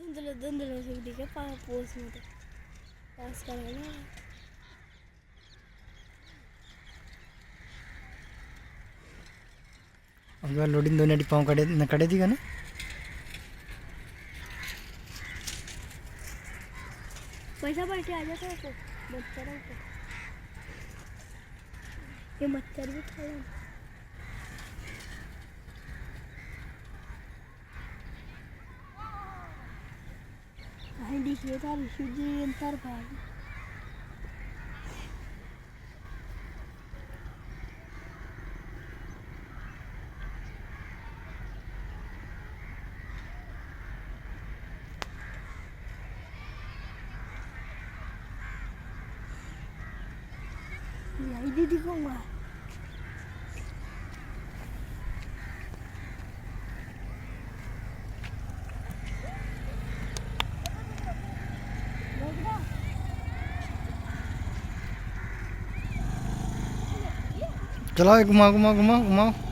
धुंदलं धुंदलं सुद्धी का पोसमध्ये पास करायला अगं लोडिंग दोन पाव काढे ती का ना पैसा पाहिजे आ जाता है मच्छर है ये मच्छर भी खाया कहीं दिखिए था ऋषि जी अंतर भाई यही दीदी कहूँगा चलो घुमाओ घुमाओ घुमाओ घुमाओ